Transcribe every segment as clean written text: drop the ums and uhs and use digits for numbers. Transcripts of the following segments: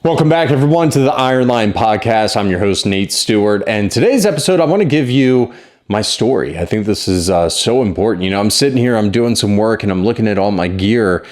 Welcome back, everyone, to the Iron Lion Podcast. I'm your host, Nate Stewart, and today's episode, I want to give you my story. I think this is so important. I'm sitting here, I'm doing some work, and I'm looking at all my gear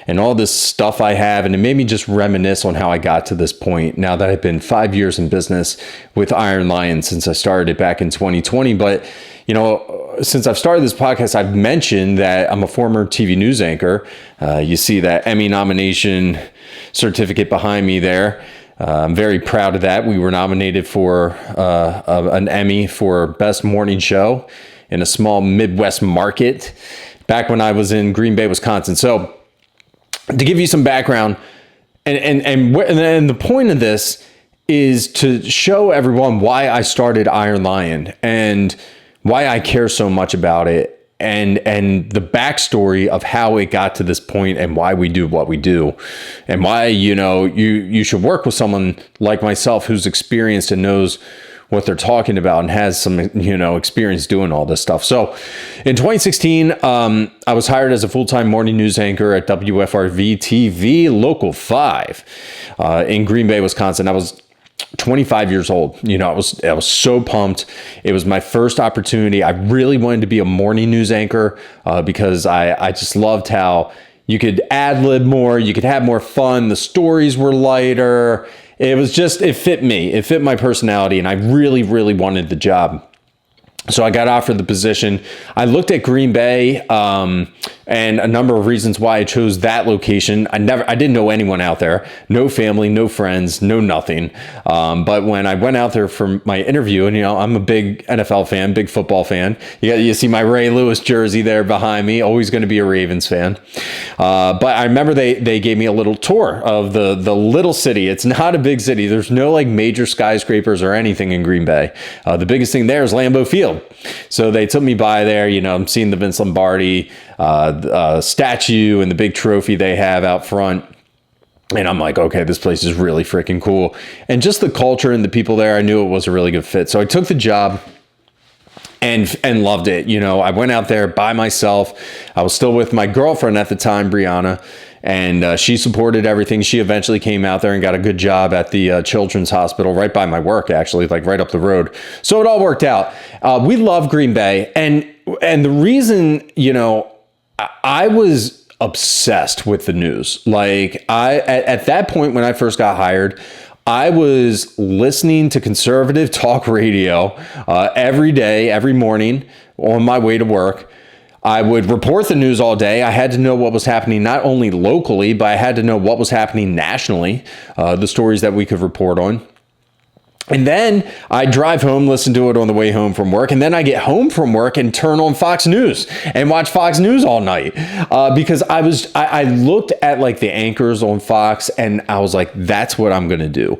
and all this stuff I have, and it made me just reminisce on how I got to this point now that I've been 5 years in business with Iron Lion since I started it back in 2020. But since I've started this podcast, I've mentioned that I'm a former TV news anchor. You see that Emmy nomination certificate behind me there. I'm very proud of that. We were nominated for an Emmy for Best Morning Show in a small Midwest market back when I was in Green Bay, Wisconsin. So to give you some background, and the point of this is to show everyone why I started Iron Lion and why I care so much about it, and the backstory of how it got to this point and why we do what we do, and why you should work with someone like myself who's experienced and knows what they're talking about and has some experience doing all this stuff. So in 2016, I was hired as a full-time morning news anchor at WFRV TV Local 5 in Green Bay, Wisconsin. I was 25 years old. I was so pumped. It was my first opportunity. I really wanted to be a morning news anchor because I just loved how you could ad lib more, you could have more fun. The stories were lighter. It fit me. It fit my personality, and I really, really wanted the job. So I got offered the position. I looked at Green Bay and a number of reasons why I chose that location. I didn't know anyone out there, no family, no friends, no nothing. But when I went out there for my interview, and I'm a big NFL fan, big football fan. You see my Ray Lewis jersey there behind me. Always going to be a Ravens fan. But I remember they gave me a little tour of the little city. It's not a big city. There's no major skyscrapers or anything in Green Bay. The biggest thing there is Lambeau Field. So they took me by there. I'm seeing the Vince Lombardi statue and the big trophy they have out front. And I'm like, okay, this place is really freaking cool. And just the culture and the people there, I knew it was a really good fit. So I took the job and loved it. I went out there by myself. I was still with my girlfriend at the time, Brianna, and she supported everything. She eventually came out there and got a good job at the Children's Hospital right by my work, actually, right up the road. So it all worked out. We love Green Bay. And the reason, I was obsessed with the news. At that point when I first got hired, I was listening to conservative talk radio every day, every morning on my way to work. I would report the news all day. I had to know what was happening, not only locally, but I had to know what was happening nationally, the stories that we could report on. And then I drive home, listen to it on the way home from work. And then I get home from work and turn on Fox News and watch Fox News all night because I looked at the anchors on Fox and I was like, that's what I'm going to do.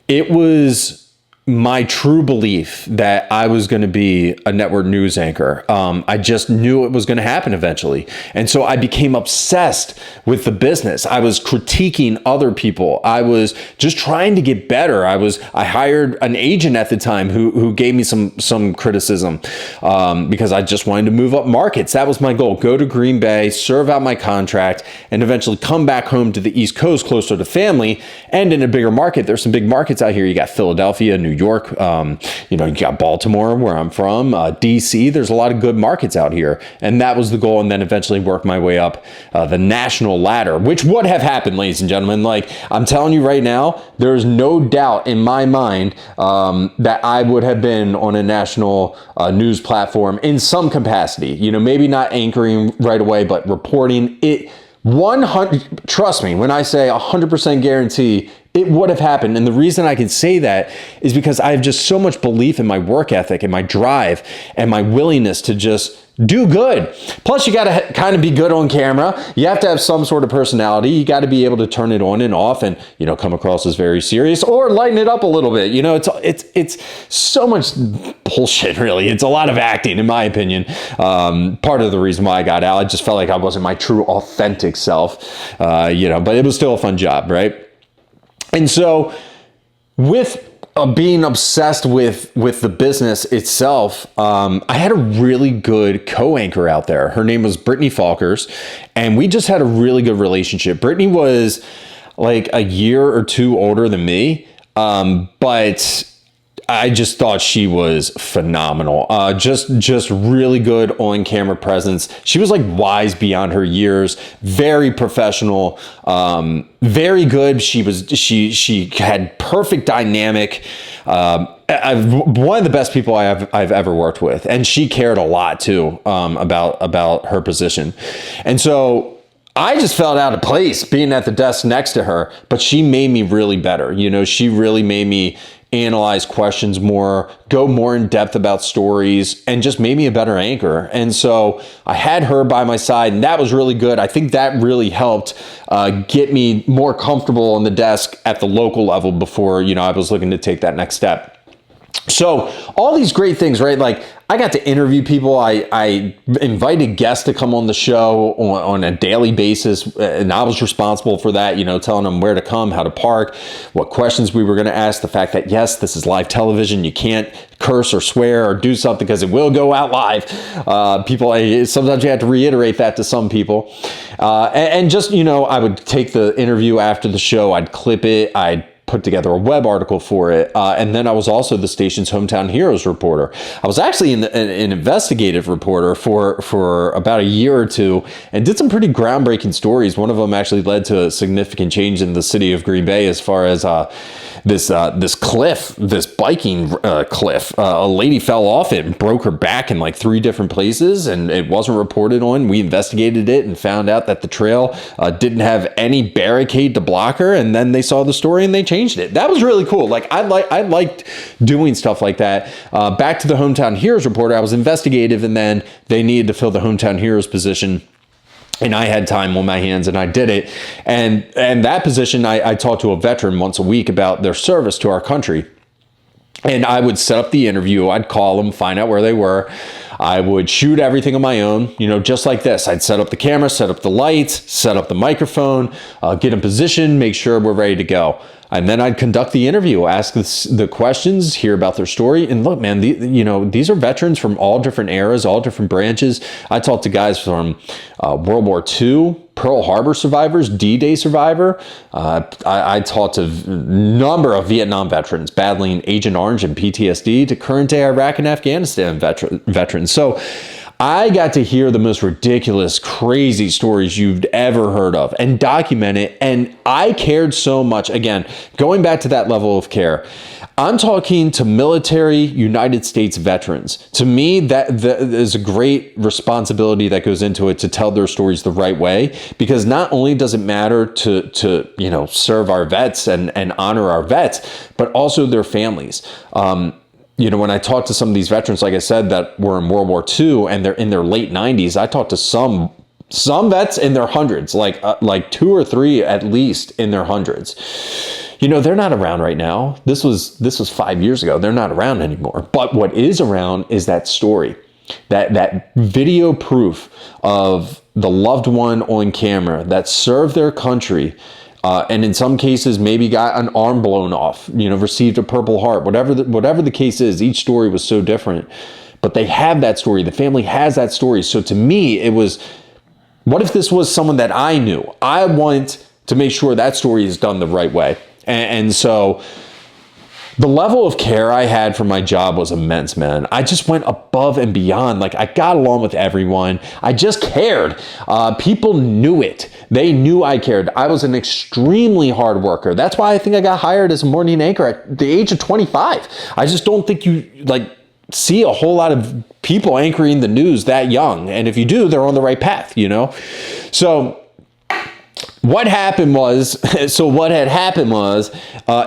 It was my true belief that I was going to be a network news anchor. I just knew it was going to happen eventually. And so I became obsessed with the business. I was critiquing other people. I was just trying to get better. I hired an agent at the time who gave me some criticism because I just wanted to move up markets. That was my goal. Go to Green Bay, serve out my contract, and eventually come back home to the East Coast closer to family and in a bigger market. There's some big markets out here. You got Philadelphia, New York, you got Baltimore, where I'm from, DC. There's a lot of good markets out here. And that was the goal. And then eventually work my way up the national ladder, which would have happened, ladies and gentlemen. I'm telling you right now, there's no doubt in my mind that I would have been on a national news platform in some capacity. Maybe not anchoring right away, but reporting it. 100, trust me, when I say 100% guarantee, it would have happened. And the reason I can say that is because I have just so much belief in my work ethic and my drive and my willingness to just do good. Plus, you got to kind of be good on camera. You have to have some sort of personality. You got to be able to turn it on and off and, come across as very serious or lighten it up a little bit. It's so much bullshit, really. It's a lot of acting, in my opinion. Part of the reason why I got out, I just felt like I wasn't my true, authentic self, but it was still a fun job, right? And so with being obsessed with the business itself, I had a really good co-anchor out there. Her name was Brittany Falkers, and we just had a really good relationship. Brittany was like a year or two older than me. But I just thought she was phenomenal. Just really good on camera presence. She was like wise beyond her years, very professional, very good. She had perfect dynamic. One of the best people I've ever worked with, and she cared a lot too, about her position. And so I just felt out of place being at the desk next to her, but she made me really better. You know, she really made me analyze questions more, go more in depth about stories, and just made me a better anchor. And so I had her by my side, and that was really good. I think that really helped get me more comfortable on the desk at the local level before, you know, I was looking to take that next step. So all these great things, right? Like I got to interview people. I invited guests to come on the show on a daily basis. And I was responsible for that, you know, telling them where to come, how to park, what questions we were going to ask. The fact that, yes, this is live television. You can't curse or swear or do something because it will go out live. Sometimes you have to reiterate that to some people. And just, you know, I would take the interview after the show. I'd clip it. I'd put together a web article for it. And then I was also the station's Hometown Heroes reporter. I was actually an investigative reporter for about a year or two and did some pretty groundbreaking stories. One of them actually led to a significant change in the city of Green Bay as far as this cliff, this biking cliff. A lady fell off it and broke her back in like 3 different places, and it wasn't reported on. We investigated it and found out that the trail didn't have any barricade to block her, and then they saw the story and they changed it. That was really cool. Like I liked doing stuff like that. Back to the Hometown Heroes reporter, I was investigative, and then they needed to fill the Hometown Heroes position. And I had time on my hands and I did it. And that position, I talked to a veteran once a week about their service to our country. And I would set up the interview. I'd call them, find out where they were. I would shoot everything on my own, you know, just like this. I'd set up the camera, set up the lights, set up the microphone, get in position, make sure we're ready to go. And then I'd conduct the interview, ask the questions, hear about their story. And look, man, these are veterans from all different eras, all different branches. I talked to guys from World War II, Pearl Harbor survivors, D-Day survivor. I talked to a number of Vietnam veterans battling Agent Orange and PTSD to current day Iraq and Afghanistan veterans. So I got to hear the most ridiculous, crazy stories you've ever heard of and document it. And I cared so much. Again, going back to that level of care, I'm talking to military United States veterans. To me, that is a great responsibility that goes into it to tell their stories the right way, because not only does it matter to you know, serve our vets and honor our vets, but also their families. You know, when I talked to some of these veterans, like I said, that were in World War II and they're in their late 90s, I talked to some vets in their hundreds, like 2 or 3 at least in their hundreds. You know, they're not around right now. This was 5 years ago. They're not around anymore. But what is around is that story, that video proof of the loved one on camera that served their country. And in some cases, maybe got an arm blown off, you know, received a Purple Heart, whatever the case is. Each story was so different, but they have that story. The family has that story. So to me, it was, what if this was someone that I knew? I want to make sure that story is done the right way. And so the level of care I had for my job was immense, man. I just went above and beyond. Like, I got along with everyone. I just cared. People knew it. They knew I cared. I was an extremely hard worker. That's why I think I got hired as a morning anchor at the age of 25. I just don't think you see a whole lot of people anchoring the news that young. And if you do, they're on the right path, you know? So what had happened was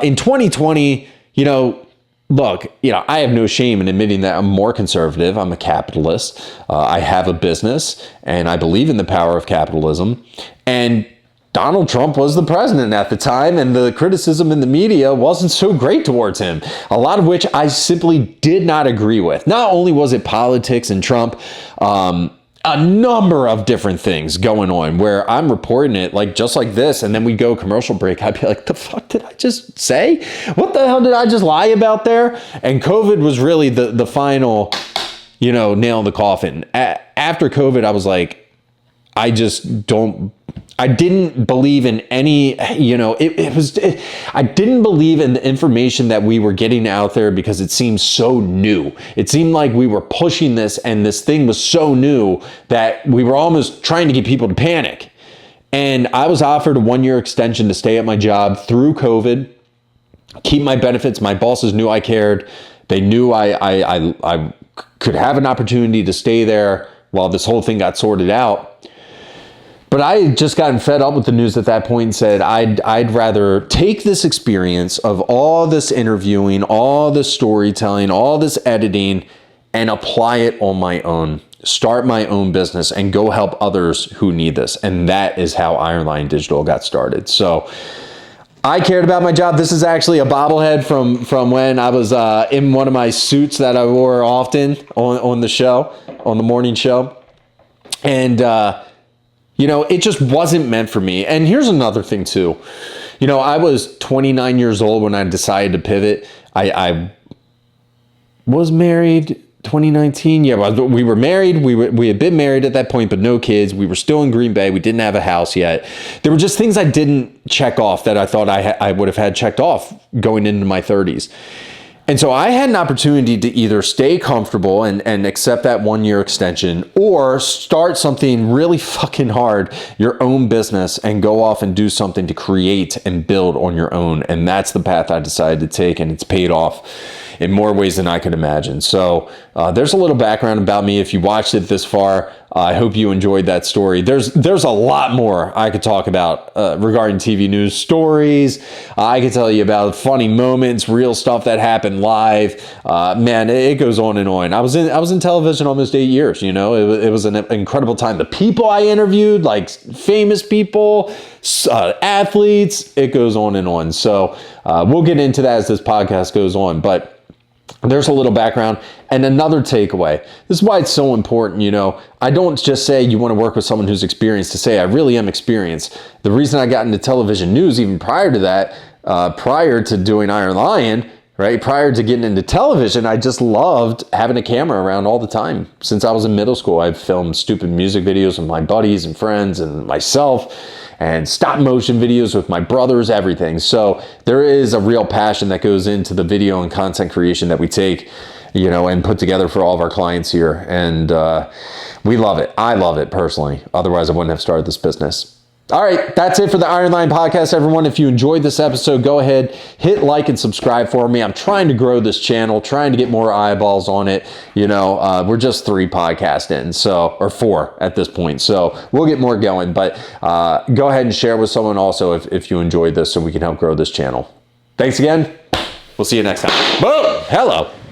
in 2020, you know, look, you know, I have no shame in admitting that I'm more conservative. I'm a capitalist. I have a business and I believe in the power of capitalism. And Donald Trump was the president at the time, and the criticism in the media wasn't so great towards him, a lot of which I simply did not agree with. Not only was it politics and Trump, a number of different things going on where I'm reporting it just like this, and then we go commercial break. I'd be like, the fuck did I just say? What the hell did I just lie about there? And COVID was really the final, you know, nail in the coffin. After COVID, I was like, I didn't believe in any, I didn't believe in the information that we were getting out there because it seemed so new. It seemed like we were pushing this and this thing was so new that we were almost trying to get people to panic. And I was offered a 1-year extension to stay at my job through COVID, keep my benefits. My bosses knew I cared. They knew I could have an opportunity to stay there while this whole thing got sorted out. But I had just gotten fed up with the news at that point and said, I'd rather take this experience of all this interviewing, all this storytelling, all this editing, and apply it on my own, start my own business and go help others who need this. And that is how Iron Lion Digital got started. So I cared about my job. This is actually a bobblehead from when I was in one of my suits that I wore often on the show, on the morning show. And, it just wasn't meant for me. And here's another thing too. I was 29 years old when I decided to pivot. I was married 2019. Yeah, we were married. We had been married at that point, but no kids. We were still in Green Bay. We didn't have a house yet. There were just things I didn't check off that I thought I would have had checked off going into my 30s. And so I had an opportunity to either stay comfortable and accept that 1-year extension or start something really fucking hard, your own business, and go off and do something to create and build on your own. And that's the path I decided to take, and it's paid off in more ways than I could imagine. So there's a little background about me. If you watched it this far, I hope you enjoyed that story. There's a lot more I could talk about regarding TV news stories. I could tell you about funny moments, real stuff that happened live. Man, it goes on and on. I was in television almost 8 years. It was an incredible time. The people I interviewed, like famous people, athletes, it goes on and on. So we'll get into that as this podcast goes on. But there's a little background and another takeaway. This is why it's so important. I don't just say you want to work with someone who's experienced to say I really am experienced. The reason I got into television news even prior to that, prior to doing Iron Lion, right? Prior to getting into television, I just loved having a camera around all the time. Since I was in middle school, I've filmed stupid music videos with my buddies and friends and myself, and stop motion videos with my brothers, everything. So there is a real passion that goes into the video and content creation that we take, and put together for all of our clients here. And we love it. I love it personally. Otherwise, I wouldn't have started this business. All right, that's it for the Iron Lion podcast, everyone. If you enjoyed this episode, go ahead, hit like and subscribe for me. I'm trying to grow this channel, trying to get more eyeballs on it. We're just 3 podcasts in, or 4 at this point. So we'll get more going, but go ahead and share with someone also if you enjoyed this so we can help grow this channel. Thanks again. We'll see you next time. Boom. Hello.